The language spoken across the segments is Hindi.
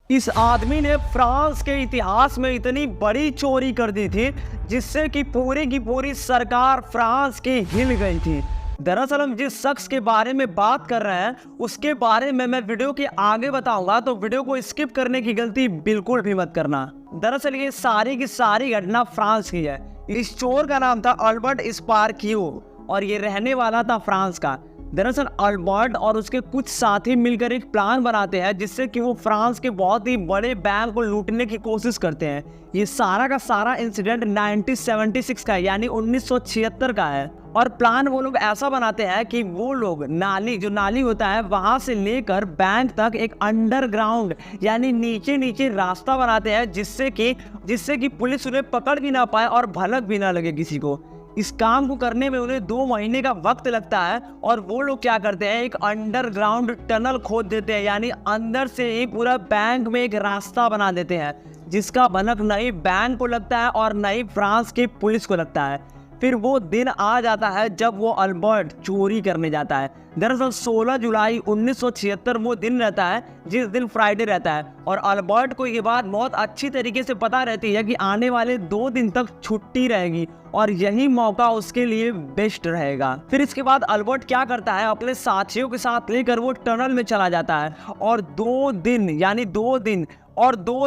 इस आदमी ने फ्रांस के इतिहास में इतनी बड़ी चोरी कर दी थी जिससे कि पूरी की पूरी सरकार फ्रांस की हिल गई थी। दरअसल हम जिस शख्स के बारे में बात कर रहे हैं उसके बारे में मैं वीडियो के आगे बताऊंगा, तो वीडियो को स्किप करने की गलती बिल्कुल भी मत करना। दरअसल ये सारी की सारी घटना फ्रांस की है। इस चोर का नाम था अल्बर्ट स्पार्क्यू और ये रहने वाला था फ्रांस का। दरअसल अल्बर्ट और उसके कुछ साथी मिलकर एक प्लान बनाते हैं जिससे कि वो फ्रांस के बहुत ही बड़े बैंक को लूटने की कोशिश करते हैं। ये सारा का सारा इंसिडेंट 1976 का है, यानी 1976 का है। और प्लान वो लोग ऐसा बनाते हैं कि वो लोग नाली होता है वहां से लेकर बैंक तक एक अंडरग्राउंड यानी नीचे नीचे रास्ता बनाते हैं जिससे कि पुलिस उन्हें पकड़ भी ना पाए और भनक भी ना लगे किसी को। इस काम को करने में उन्हें 2 महीने का वक्त लगता है और वो लोग क्या करते हैं, एक अंडरग्राउंड टनल खोद देते हैं, यानी अंदर से ही पूरा बैंक में एक रास्ता बना देते हैं जिसका भनक न ही बैंक को लगता है और न ही फ्रांस की पुलिस को लगता है। फिर वो दिन आ जाता है जब वो अल्बर्ट चोरी करने जाता है। दरअसल 16 जुलाई 1976 वो दिन रहता है जिस दिन फ्राइडे रहता है और अल्बर्ट को ये बात बहुत अच्छी तरीके से पता रहती है कि आने वाले 2 दिन तक छुट्टी रहेगी और यही मौका उसके लिए बेस्ट रहेगा। फिर इसके बाद अल्बर्ट क्या करता है, अपने साथियों के साथ लेकर वो टनल में चला जाता है और 2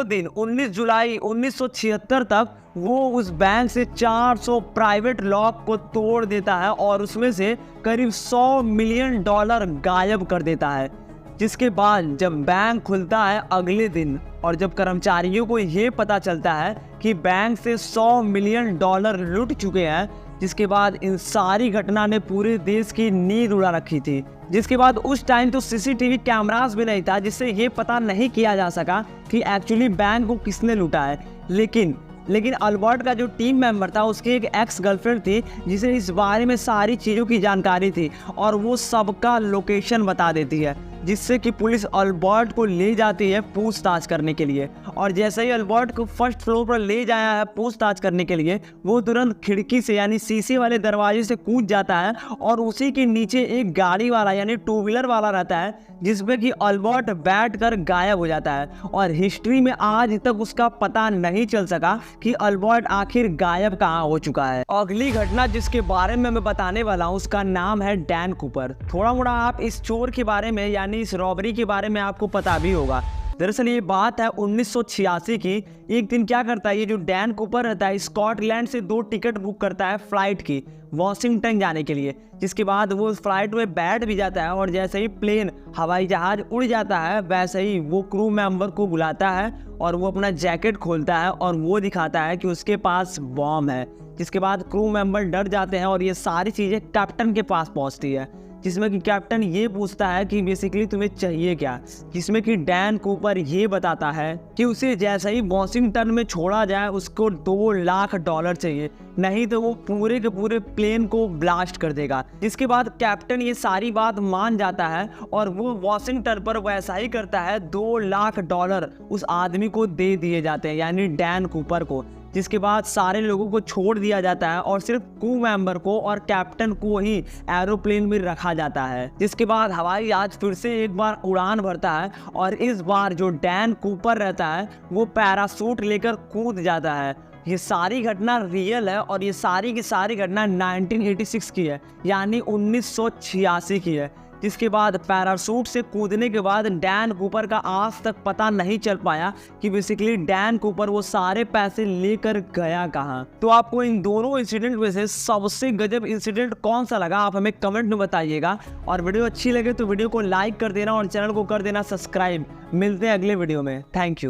दिन 19 जुलाई 1976 तक वो उस बैंक से 400 प्राइवेट लॉक को तोड़ देता है और उसमें से करीब $100 मिलियन गायब कर देता है। जिसके बाद जब बैंक खुलता है अगले दिन और जब कर्मचारियों को ये पता चलता है कि बैंक से $100 मिलियन लुट चुके हैं, जिसके बाद इन सारी घटना ने पूरे देश की नींद उड़ा रखी थी। जिसके बाद उस टाइम तो सीसीटीवी कैमरास भी नहीं था जिससे ये पता नहीं किया जा सका कि एक्चुअली बैंक को किसने लूटा है। लेकिन अल्बर्ट का जो टीम मेंबर था उसकी एक एक्स गर्लफ्रेंड थी जिसे इस बारे में सारी चीज़ों की जानकारी थी और वो सबका लोकेशन बता देती है, जिससे कि पुलिस अल्बर्ट को ले जाती है पूछताछ करने के लिए। और जैसे ही अल्बर्ट को फर्स्ट फ्लोर पर ले जाया है पूछताछ करने के लिए, वो तुरंत खिड़की से यानी शीशे वाले दरवाजे से कूद जाता है और उसी के नीचे एक गाड़ी वाला यानी 2 व्हीलर वाला रहता है जिसमें कि अल्बर्ट बैठकर गायब हो जाता है। और हिस्ट्री में आज तक उसका पता नहीं चल सका कि अल्बर्ट आखिर गायब कहाँ हो चुका है। अगली घटना जिसके बारे में मैं बताने वाला हूँ उसका नाम है डैन कूपर। थोड़ा मोड़ा आप इस चोर के बारे में यानी इस रॉबरी के बारे में आपको पता भी होगा। दरअसल ये बात है 1986 की। एक दिन क्या करता है, ये जो डैन कूपर रहता है स्कॉटलैंड से 2 टिकट बुक करता है फ्लाइट की वॉशिंगटन जाने के लिए। जिसके बाद वो फ्लाइट में बैठ भी जाता है और जैसे ही प्लेन हवाई जहाज उड़ जाता है वैसे ही वो क्रू मेंबर को बुलाता है और वो अपना जैकेट खोलता है और वो दिखाता है कि उसके पास बॉम्ब है। जिसके बाद क्रू मेंबर डर जाते हैं और ये सारी चीज़ें कैप्टन के पास पहुँचती है, जिसमें कि कैप्टन ये पूछता है कि बेसिकली तुम्हें चाहिए क्या। जिसमें कि डैन कूपर ये बताता है कि उसे जैसे ही वॉशिंगटन में छोड़ा जाए उसको $2 लाख चाहिए, नहीं तो वो पूरे के पूरे प्लेन को ब्लास्ट कर देगा। जिसके बाद कैप्टन ये सारी बात मान जाता है और वो वॉशिंगटन पर वैसा ही करता है। $2 लाख उस आदमी को दे दिए जाते हैं यानी डैन कूपर को। जिसके बाद सारे लोगों को छोड़ दिया जाता है और सिर्फ क्रू मेंबर को और कैप्टन को ही एरोप्लेन में रखा जाता है। जिसके बाद हवाई जहाज फिर से एक बार उड़ान भरता है और इस बार जो डैन कूपर रहता है वो पैराशूट लेकर कूद जाता है। ये सारी घटना रियल है और ये सारी की सारी घटना 1986 की है यानी 1986 की है। जिसके बाद पैराशूट से कूदने के बाद डैन कूपर का आज तक पता नहीं चल पाया कि बेसिकली डैन कूपर वो सारे पैसे लेकर गया कहाँ। तो आपको इन दोनों इंसिडेंट में से सबसे गजब इंसिडेंट कौन सा लगा आप हमें कमेंट में बताइएगा। और वीडियो अच्छी लगे तो वीडियो को लाइक कर देना और चैनल को कर देना सब्सक्राइब। मिलते हैं अगले वीडियो में। Thank you.